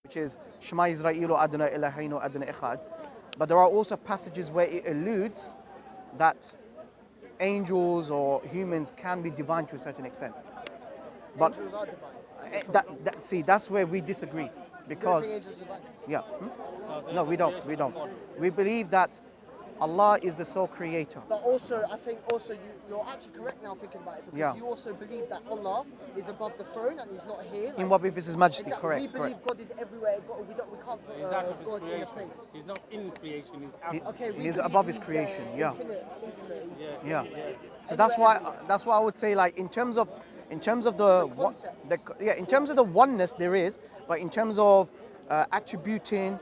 which is Shema Yisraelu Adonai Eloheinu Adonai Echad. But there are also passages where it alludes that angels or humans can be divine to a certain extent. But Angels are divine. see, that's where we disagree, because You don't think angels are divine? yeah, no, we don't. We believe that Allah is the sole creator. But also, I think also you're actually correct now thinking about it, because Yeah. you also believe that Allah is above the throne and He's not here. In what with His Majesty, Exactly. correct, We believe correct. God is everywhere. We can't put God in a place. He's not in creation, he's He- out. Okay, we He's believe above His he's, creation, yeah. Infinite. Yeah. So Anywhere, that's why everywhere. I would say, like, in terms of the concept. in terms of the oneness there is, but in terms of attributing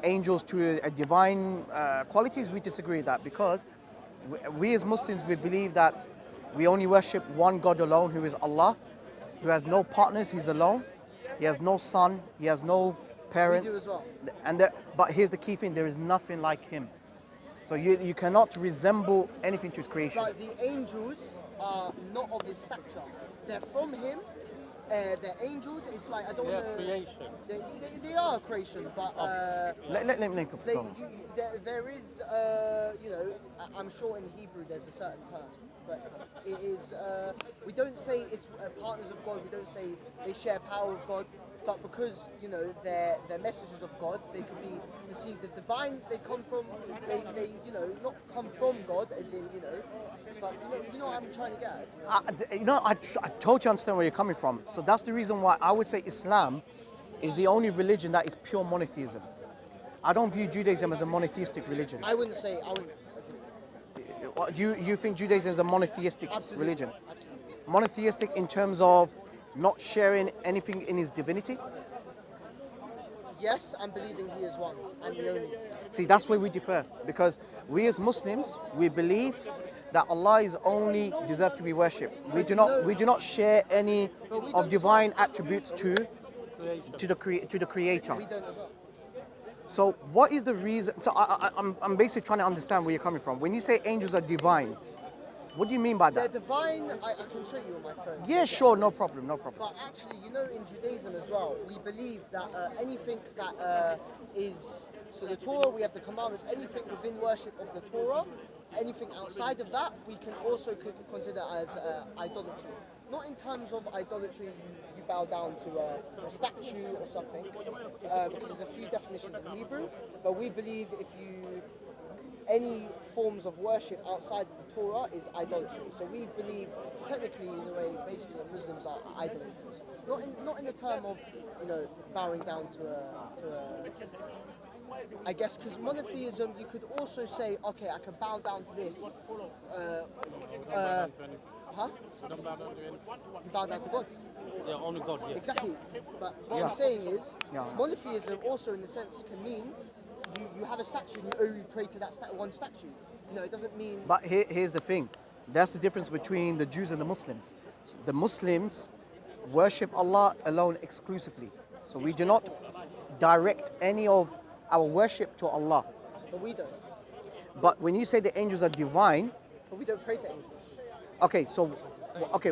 angels to a divine qualities, we disagree with that, because we as Muslims, we believe that we only worship one God alone, who is Allah, who has no partners. He's alone. He has no son. He has no parents. We do as well. But here's the key thing: there is nothing like Him. So you cannot resemble anything to His creation. But the angels are not of His stature. They're from Him. They're angels. It's like, I don't They're want to. creation. They are a creation, but Let me they, go. there is, I'm sure in Hebrew there's a certain term, but it is. We don't say it's partners of God. We don't say they share power with God. But because they're messengers of God, they can be perceived as divine. They come from they not come from God, as in but you know what I'm trying to get at. I totally understand where you're coming from. So that's the reason why I would say Islam is the only religion that is pure monotheism. I don't view Judaism as a monotheistic religion. I wouldn't agree. Do you think Judaism is a monotheistic Absolutely. religion? Absolutely. Monotheistic in terms of not sharing anything in His divinity? Yes, I'm believing He is one and the only. See, that's where we differ, because we as Muslims, we believe that Allah is only deserved to be worshipped. We do not share any of divine attributes to the Creator. We don't as well. So what is the reason? So I'm basically trying to understand where you're coming from. When you say angels are divine, what do you mean by They're that? divine. I can show you on my phone. Yeah, sure, no problem. But actually, in Judaism as well, we believe that anything that is, so the Torah, we have the commandments, anything within worship of the Torah, anything outside of that, we can also consider as idolatry. Not in terms of idolatry, you bow down to a statue or something, because there's a few definitions in Hebrew, but we believe any forms of worship outside of the Torah is idolatry. So we believe, technically, in a way, basically, that Muslims are idolaters. Not in the term of, bowing down to a I guess, because monotheism, you could also say, okay, I can bow down to this. Huh? You bow down to God. Yeah, only God, yeah. Exactly. But what Yeah. I'm saying is, Yeah. monotheism also, in a sense, can mean you have a statue and you only pray to that one statue. It doesn't mean. But here's the thing. That's the difference between the Jews and the Muslims. The Muslims worship Allah alone exclusively. So we do not direct any of our worship to Allah. But we don't. But when you say the angels are divine, But we don't pray to angels. okay, so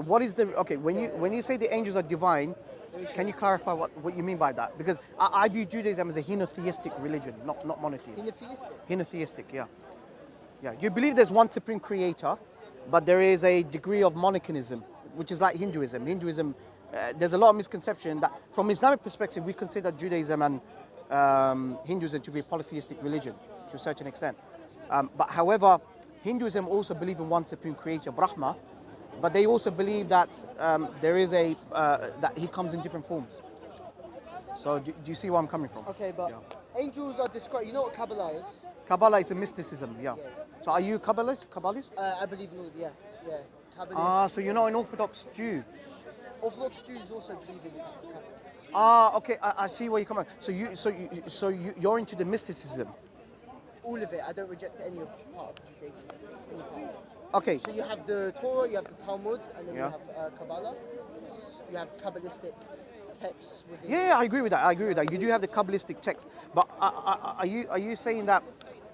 what is the when you say the angels are divine, can you clarify what you mean by that? Because I view Judaism as a henotheistic religion, not monotheistic. Henotheistic. Henotheistic, yeah. Yeah. You believe there's one supreme creator, but there is a degree of monotheism, which is like Hinduism. There's a lot of misconception that from Islamic perspective, we consider Judaism and Hinduism to be a polytheistic religion to a certain extent. But however, Hinduism also believe in one supreme creator, Brahma, but they also believe that there is that he comes in different forms. So do you see where I'm coming from? Okay, but angels are described. You know what Kabbalah is? Kabbalah is a mysticism, yeah. So are you Kabbalist? I believe in all. Yeah. Kabbalah. So you're not an Orthodox Jew. Orthodox Jews also believe in Kabbalah. Okay, I see where you're coming from. You're into the mysticism. All of it. I don't reject any part of Judaism. Any part. Okay. So you have the Torah, you have the Talmud, and then Yeah. you have Kabbalah. You have Kabbalistic texts within. Yeah, I agree with that. You do have the Kabbalistic text, but are you saying that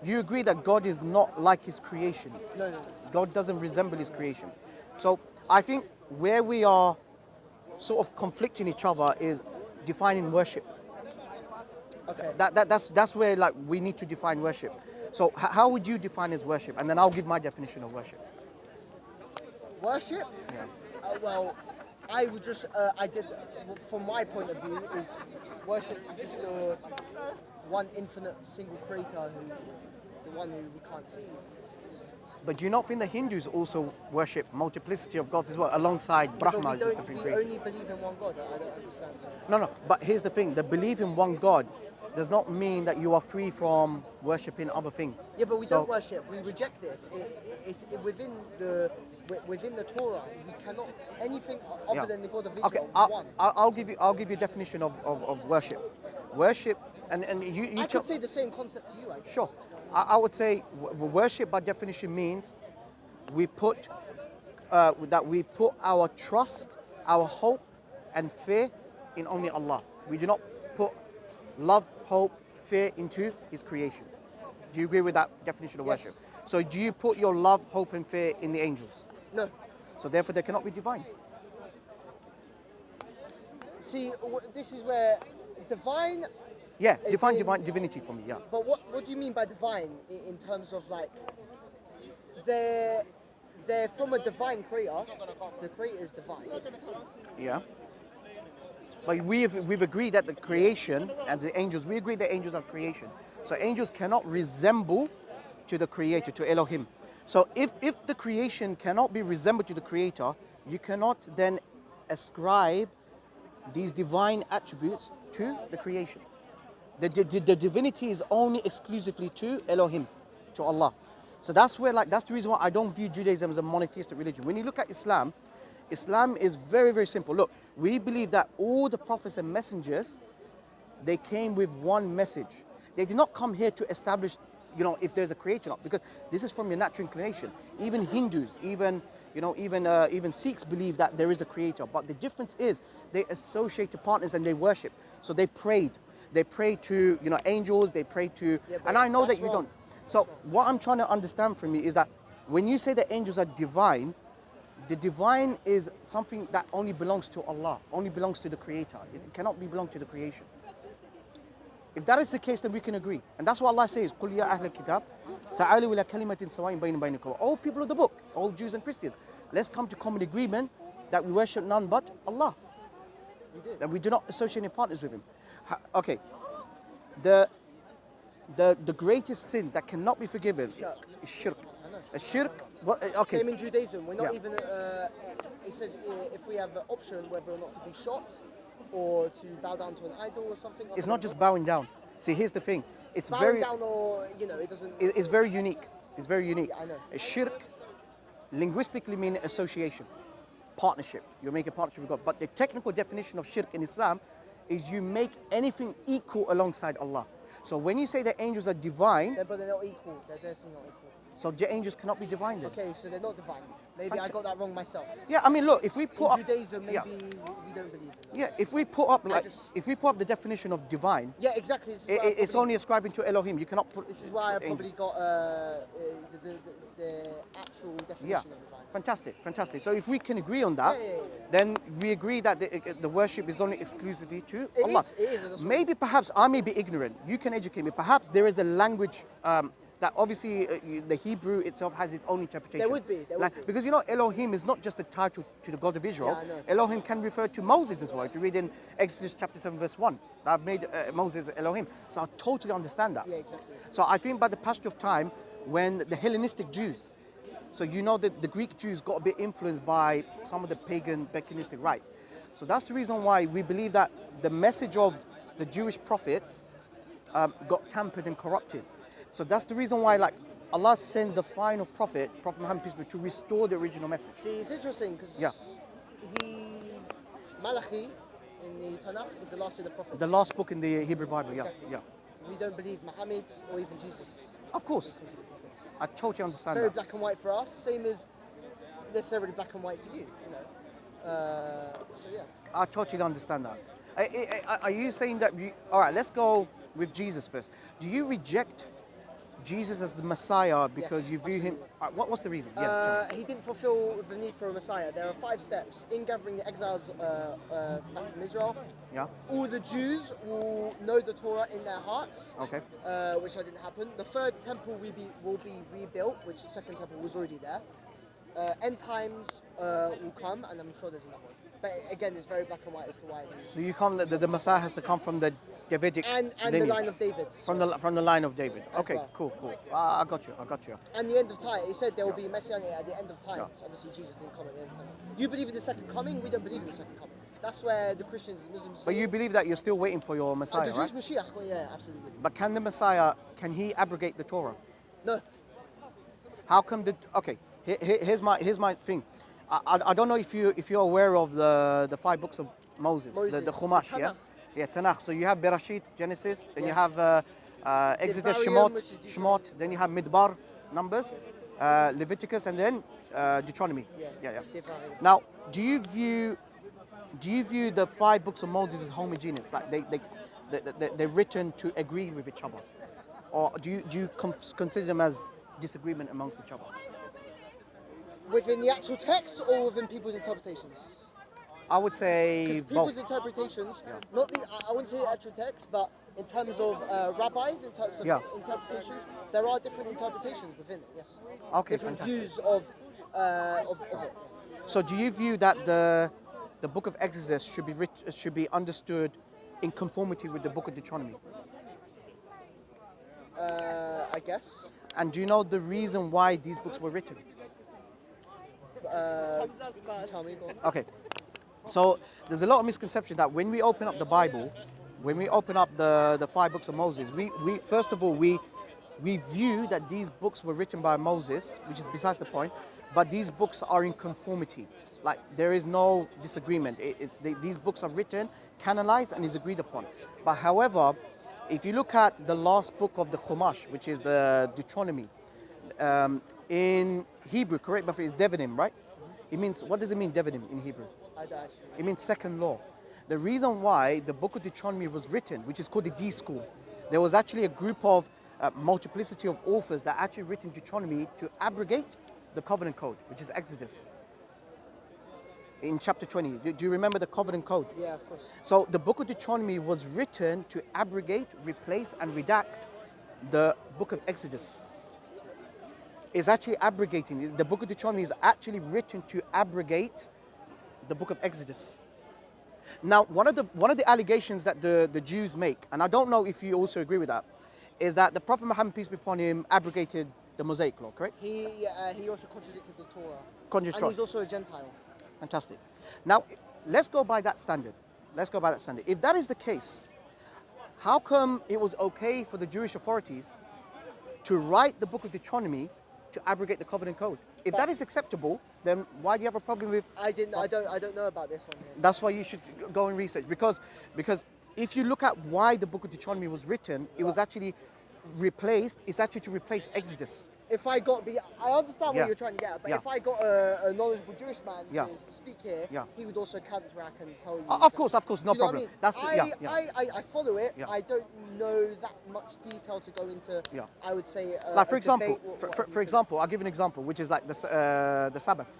you agree that God is not like His creation? No. God doesn't resemble His creation. So I think where we are sort of conflicting each other is defining worship. that's where like we need to define worship. So how would you define as worship? And then I'll give my definition of worship. Worship? Yeah. Well, I would just, I did, from my point of view, is worship is just the one infinite single creator the one who we can't see. But do you not think the Hindus also worship multiplicity of gods as well, alongside Brahma But as the supreme we creator? only believe in one God. I don't understand that. No, but here's the thing: the belief in one God does not mean that you are free from worshipping other things. Yeah, but we So- don't worship. We reject this. It's within the Torah. We cannot anything other Yeah. than the God of Israel. Okay, one. I'll give you a definition of worship. Worship, and you I could say the same concept to you. I guess. sure. I would say worship by definition means we put we put our trust, our hope, and fear in only Allah. We do not put love, hope, fear into His creation. Do you agree with that definition of Yes. worship? So do you put your love, hope, and fear in the angels? No. So therefore, they cannot be divine. See, this is where divine. Yeah, As divine, in- divinity for me. Yeah. But what do you mean by divine in terms of like they're from a divine creator. The creator is divine. Yeah. But we've agreed that the creation and the angels, we agree that angels are creation. So angels cannot resemble to the creator, to Elohim. So if the creation cannot be resembled to the creator, you cannot then ascribe these divine attributes to the creation. The divinity is only exclusively to Elohim, to Allah. So that's the reason why I don't view Judaism as a monotheistic religion. When you look at Islam, Islam is very, very simple. Look, we believe that all the prophets and messengers, they came with one message. They did not come here to establish, if there's a creator or not, because this is from your natural inclination. Even Hindus, even Sikhs believe that there is a creator. But the difference is they associate to partners and they worship. So they prayed. They pray to, angels. They pray to, Yeah, and I know that that's you wrong. don't. So what I'm trying to understand from you is that when you say that angels are divine, the divine is something that only belongs to Allah, only belongs to the Creator. It cannot be belong to the creation. If that is the case, then we can agree. And that's what Allah says, قُلْ يَا أَهْلَ الْكِتَابِ تَعَالُوا إِلَى كَلِمَةٍ سَوَاءٍ بَيْنَنَا وَبَيْنَكُمْ. All people of the book, all Jews and Christians, let's come to common agreement that we worship none but Allah. That we do not associate any partners with Him. Okay, the greatest sin that cannot be forgiven is shirk. A shirk. Okay. Same in Judaism. We're not Yeah. even. It says if we have an option whether or not to be shot or to bow down to an idol or something. It's not just bowing down. See, here's the thing. It's bowing very. down or it doesn't. It's very unique. It's very unique. Yeah, I know. A shirk linguistically means association, partnership. You make a partnership with God. But the technical definition of shirk in Islam is you make anything equal alongside Allah. So when you say that angels are divine, But they're not equal. They're definitely not equal. so the angels cannot be divine then. Okay, so they're not divine. Maybe I got that wrong myself. Yeah, I mean, look, if we put In up, Judaism, maybe yeah, we don't believe in that. yeah, if we put up just- if we put up the definition of divine, Yeah, exactly. This is why I it's probably- only ascribing to Elohim. You cannot put. This is why I angels. probably got the actual definition Yeah, of divine. fantastic. So if we can agree on that, Yeah. then we agree that the worship is only exclusively to It Allah. is, it is, that's what- Maybe perhaps I may be ignorant. You can educate me. Perhaps there is a language that obviously the Hebrew itself has its own interpretation. There would be. Because Elohim is not just a title to the God of Israel. Yeah, I know. Elohim can refer to Moses as well. If you read in Exodus chapter 7 verse 1, I've made Moses Elohim. So I totally understand that. Yeah, exactly. So I think by the passage of time, when the Hellenistic Jews, so that the Greek Jews got a bit influenced by some of the pagan Beccanistic rites. So that's the reason why we believe that the message of the Jewish prophets got tampered and corrupted. So that's the reason why Allah sends the final prophet, Prophet Muhammad peace be upon him, to restore the original message. See, it's interesting because Yeah. he's Malachi in the Tanakh is the last of the prophets. The last book in the Hebrew Bible, Exactly. yeah. We don't believe Muhammad or even Jesus. Of course, Because of the prophets. I totally understand Very that. black and white for us, same as necessarily black and white for you. So yeah. I totally understand that. Are you saying that all right, let's go with Jesus first. Do you reject Jesus as the Messiah because Yes, you view him. absolutely. What's the reason? Yeah. He didn't fulfill the need for a Messiah. There are 5 steps in gathering the exiles back from Israel. Yeah. All the Jews will know the Torah in their hearts, Okay. which didn't happen. The 3rd temple will be rebuilt, which the 2nd temple was already there. End times will come, and I'm sure there's another one. But again, it's very black and white as to why. So you can't. The Messiah has to come from the Davidic And the lineage. line of David. From the line of David. As Okay, well. cool. I got you. And the end of time. It said there will be Messianic at the end of time. So obviously Jesus didn't come at the end of time. You believe in the second coming. We don't believe in the second coming. That's where the Christians and Muslims. But you believe that you're still waiting for your Messiah, the right? Jewish Mashiach. Well, yeah, absolutely. But can the Messiah? Can he abrogate the Torah? No. How come the? Okay, here's my thing. I don't know if you're aware of the 5 books of Moses, the Moses, Chumash, the yeah, Tanakh. yeah, Tanakh. So you have Bereshit, Genesis, then you Yeah. have Exodus, Devarim, which is Shemot, then you have Midbar, Numbers, Leviticus, and then Deuteronomy. Yeah. Devarim. Now, do you view the 5 books of Moses as homogeneous, like they're written to agree with each other, or do you consider them as disagreement amongst each other? Within the actual text or within people's interpretations? I would say Because people's both. interpretations, not the, I wouldn't say the actual text, but in terms of rabbis, in terms of Yeah. interpretations, there are different interpretations within it, yes. Okay, Different fantastic. views of it. So do you view that the book of Exodus should be understood in conformity with the book of Deuteronomy? I guess. And do you know the reason why these books were written? Tell me, go on. Okay. So there's a lot of misconception that when we open up the Bible, when we open up the 5 books of Moses, we first of all we view that these books were written by Moses, which is besides the point, but these books are in conformity. Like there is no disagreement. These books are written, canonized, and is agreed upon. But however, if you look at the last book of the Chumash, which is the Deuteronomy, in Hebrew, correct, but it's Devarim, right? It means, what does it mean, Devarim, in Hebrew? I don't actually. It means second law. The reason why the book of Deuteronomy was written, which is called the D School, there was actually a group of multiplicity of authors that actually written Deuteronomy to abrogate the covenant code, which is Exodus. In chapter 20, do you remember the covenant code? Yeah, of course. So the book of Deuteronomy was written to abrogate, replace, and redact the book of Exodus. It's actually abrogating. The book of Deuteronomy is actually written to abrogate the book of Exodus. Now, one of the allegations that the Jews make, and I don't know if you also agree with that, is that the Prophet Muhammad, peace be upon him, abrogated the Mosaic law, correct? He also contradicted the Torah. Contradicted. And he's also a Gentile. Fantastic. Now, let's go by that standard. If that is the case, how come it was okay for the Jewish authorities to write the book of Deuteronomy to abrogate the covenant code? If that is acceptable, then why do you have a problem with? I don't know about this one here. That's why you should go and research, because if you look at why the book of Deuteronomy was written, it was actually replaced. It's actually to replace Exodus. If I understand Yeah. what you're trying to get at, but Yeah. if I got a knowledgeable Jewish man Yeah. to speak here, Yeah. he would also counteract and tell you. Of course, Do no you know what problem. I mean? That's I follow it. Yeah. I don't know that much detail to go into. Yeah. I would say. Like for a example, debate, for example, I'll give you an example, which is like the Sabbath.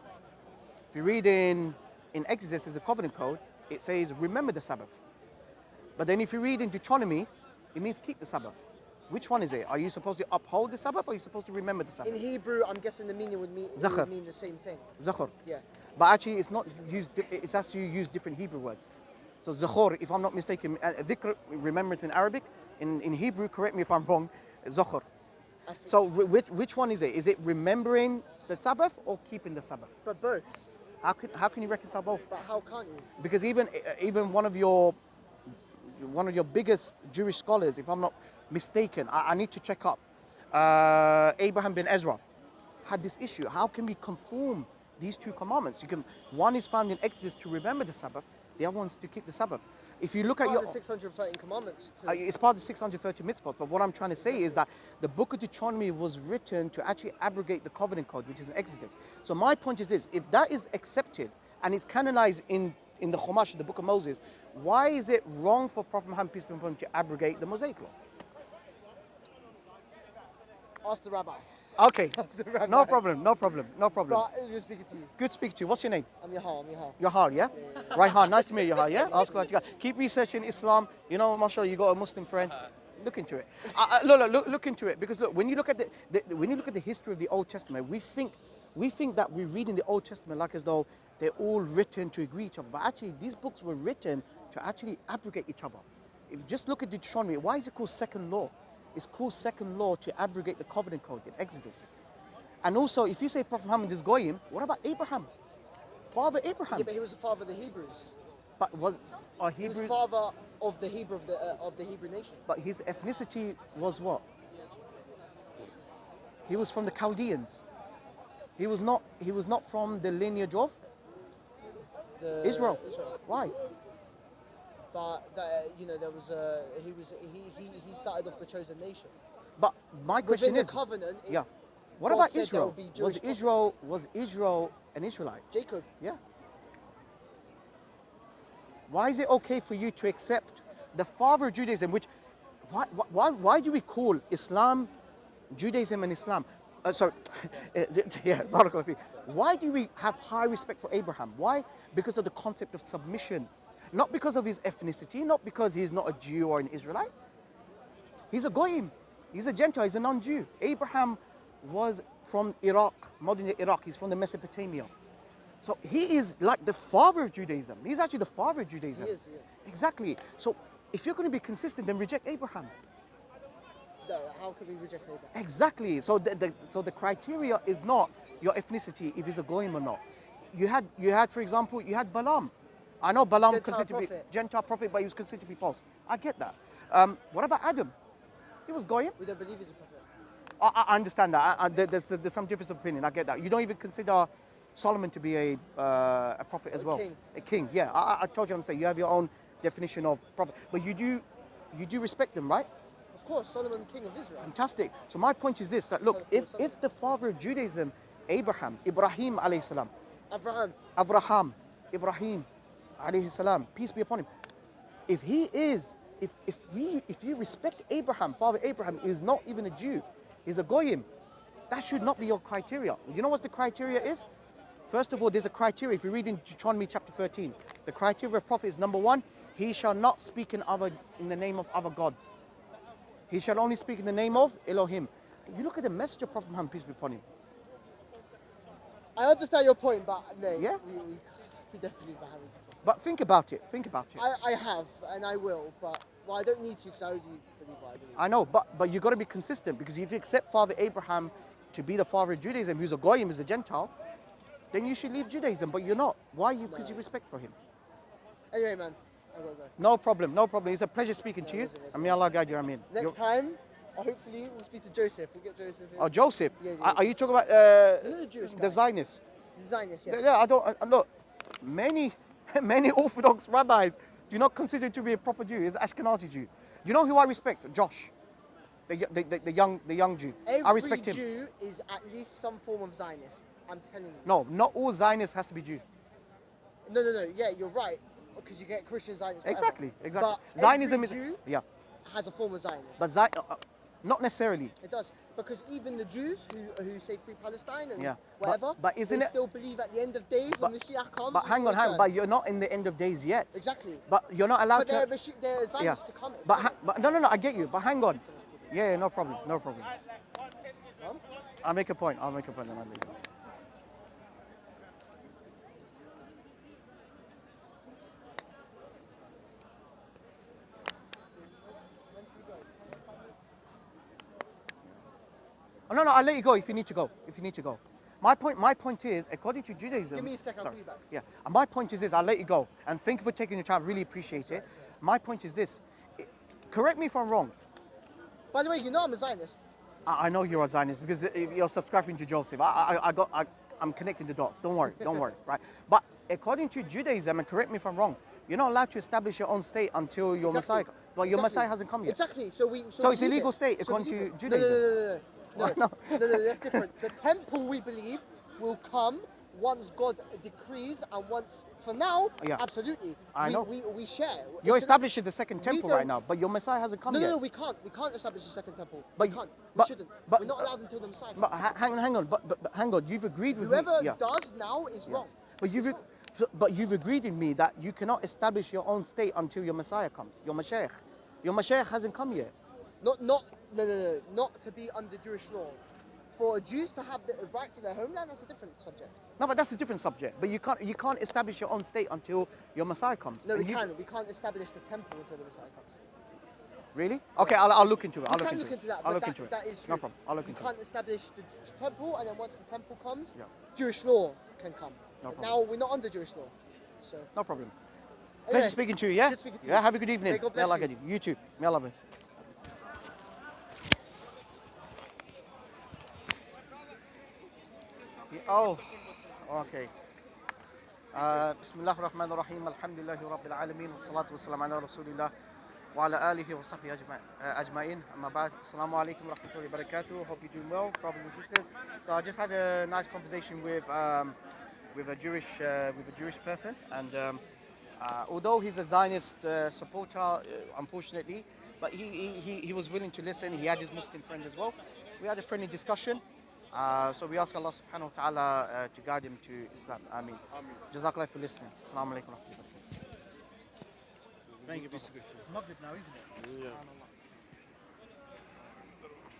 If you read in Exodus, is the covenant code, it says remember the Sabbath. But then if you read in Deuteronomy, it means keep the Sabbath. Which one is it? Are you supposed to uphold the Sabbath, or are you supposed to remember the Sabbath? In Hebrew, I'm guessing the meaning would mean Zachar. the same thing. Zachor. Yeah. But actually, it's not used. It's actually used different Hebrew words. So Zachor, if I'm not mistaken, dhikr, remembrance in Arabic. In Hebrew, correct me if I'm wrong, Zachor. So which one is it? Is it remembering the Sabbath or keeping the Sabbath? But both. How can you reconcile both? But how can't you? Because even one of your biggest Jewish scholars, if I'm not mistaken, I need to check up, Abraham bin Ezra, had this issue. How can we conform these 2 commandments? One is found in Exodus to remember the Sabbath, the other one's to keep the Sabbath. If you look at Part of the 613 commandments. it's part of the 630 mitzvot, but what I'm trying to say is that the book of Deuteronomy was written to actually abrogate the covenant code, which is in Exodus. So my point is this: if that is accepted and it's canonized in the Chumash, the book of Moses, why is it wrong for Prophet Muhammad, peace be upon him, to abrogate the Mosaic law? Ask the rabbi. Okay. Ask the rabbi. No problem. No problem. No problem. But you're speaking to you. Good speaking to you. What's your name? I'm Yahal. Yahar, yeah? Raihan, nice to meet you, Yahar, yeah? Ask what you got. Keep researching Islam. You know, mashallah, you got a Muslim friend. Look into it. Look into it, because look, when you look at the history of the Old Testament, we think that we're reading the Old Testament like as though they're all written to agree each other. But actually, these books were written to actually abrogate each other. If you just look at Deuteronomy, why is it called second law? It's called second law to abrogate the covenant code in Exodus. And also, if you say Prophet Muhammad is Goyim, what about Abraham? Father Abraham. Yeah, but he was the father of the Hebrews. But are He was Hebrews? father of the Hebrew of the Hebrew nation. But his ethnicity was what? He was from the Chaldeans. He was not from the lineage of Israel. Why? But there was he started off the chosen nation. But my question Within is, the covenant, yeah. What God about said there Israel? will be Jewish Was Israel an Israelite? Jacob. Yeah. Why is it okay for you to accept the father of Judaism, why do we call Islam, Judaism and Islam? Sorry, yeah, barakallahu feek. Why do we have high respect for Abraham? Why? Because of the concept of submission. Not because of his ethnicity, not because he's not a Jew or an Israelite. He's a Goyim. He's a Gentile, he's a non-Jew. Abraham was from Iraq, modern day Iraq. He's from the Mesopotamia. So he is like the father of Judaism. He's actually the father of Judaism. He is. Exactly. So if you're going to be consistent, then reject Abraham. No, how can we reject Abraham? Exactly. So the criteria is not your ethnicity, if he's a Goyim or not. You had, for example, you had Balaam. I know Balaam considered to be Gentile prophet, but he was considered to be false. I get that. What about Adam? He was Goyim. We don't believe he's a prophet. I understand that. There's some difference of opinion. I get that. You don't even consider Solomon to be a prophet as well. King. A king. Yeah. I told you, you have your own definition of prophet, but you do respect them, right? Of course, Solomon, king of Israel. Fantastic. So my point is this: that look, if the father of Judaism, Ibrahim alayhi salam, Ibrahim alayhi salam, peace be upon him, if you respect Abraham, Father Abraham is not even a Jew, he's a Goyim, that should not be your criteria. You know what the criteria is? First of all, there's a criteria. If you read in Deuteronomy chapter 13, the criteria of a prophet is number one, he shall not speak in the name of other gods. He shall only speak in the name of Elohim. You look at the message of Prophet Muhammad, peace be upon him. I understand your point, but no, Yeah? we definitely have it. But think about it. I have, and I will, but I don't need to because I already believe what I believe. I know, but you got to be consistent, because if you accept Father Abraham to be the father of Judaism, who's a Goyim, who's a Gentile, then you should leave Judaism, but you're not. Why? Because you respect for him. Anyway, man, I gotta go. No problem. It's a pleasure speaking to you. And may Allah guide you, Ameen. Next time, hopefully, we'll speak to Joseph. We'll get Joseph in. Oh, Joseph. Yeah. Are you talking about the Jewish guy. the Zionists? The Zionist, yes. Yeah, look, many Orthodox rabbis do not consider to be a proper Jew. He's an Ashkenazi Jew. You know who I respect? Josh, the young Jew. I respect him. Every Jew is at least some form of Zionist. I'm telling you. No, not all Zionists has to be Jew. No. Yeah, you're right. Because you get Christian Zionists. Exactly. But Zionism every Jew has a form of Zionist. but not necessarily. It does. Because even the Jews who say free Palestine and Yeah. whatever, But isn't they it- still believe at the end of days when Mashiach comes. But he hang will on. return. But you're not in the end of days yet. Exactly. But you're not allowed But to. they're Zionists to come. But no, I get you. But hang on. Yeah, no problem. I'll make a point. Then I'll leave it. Oh, no, I'll let you go if you need to go. My point is, according to Judaism. Give me a second, I'll sorry, call you back. Yeah, and my point is this, I'll let you go. And thank you for taking your time, really appreciate it. My point is this, correct me if I'm wrong. By the way, you know I'm a Zionist. I know you're a Zionist because you're subscribing to Joseph. I'm connecting the dots, don't worry, right? But according to Judaism, and correct me if I'm wrong, you're not allowed to establish your own state until your Messiah. Well, your Messiah hasn't come yet. Exactly. So it's a legal state according to Judaism. No, that's different. The temple we believe will come once God decrees and once, for now, Yeah. absolutely. I know. We share. You're It's establishing the second we temple right don't- now, but your Messiah hasn't come No, yet. no, no, we can't. We can't establish a second temple. But We can't. but- we shouldn't. but- We're not allowed until the Messiah But comes. hang on. But hang on. You've agreed with Whoever me. Yeah. does now is wrong. But you've agreed with me that you cannot establish your own state until your Messiah comes. Your Mashiach. Your Mashiach hasn't come yet. Not to be under Jewish law. For Jews to have the right to their homeland, that's a different subject. No, but that's a different subject. But you can't establish your own state until your Messiah comes. No, And we you- can. We can't establish the temple until the Messiah comes. Really? Okay, I'll look into it. We can look into that, I'll but look into it. that is true. No problem. I'll look You into can't it. establish the temple, and then once the temple comes, Yeah. Jewish law can come. No But problem. now we're not under Jewish law. So, No problem. Anyway, Pleasure speaking to you, yeah? good speaking to Yeah, you. have a good evening. May God May Allah bless guide you. You too. May Allah bless. Oh, okay. بسم الله الرحمن الرحيم الحمد لله رب العالمين والصلاة والسلام على رسول الله وعلى آله وصحبه أجمعين أما بعد السلام عليكم ورحمة الله وبركاته. Hope you're doing well, brothers and sisters. So I just had a nice conversation with a Jewish person, and although he's a Zionist supporter, unfortunately, but he was willing to listen. He had his Muslim friend as well. We had a friendly discussion. So we ask Allah subhanahu wa ta'ala to guide him to Islam. Ameen. Jazakallah for listening. Assalamu alaikum wa rahmatullahi wa barakatuh. Thank you. It's Maghrib now, isn't it? Yeah.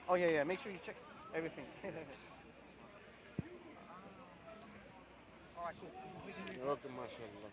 Oh yeah. Make sure you check everything. All right, cool. Okay, mashallah.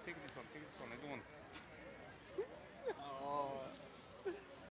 Take this one, I don't want.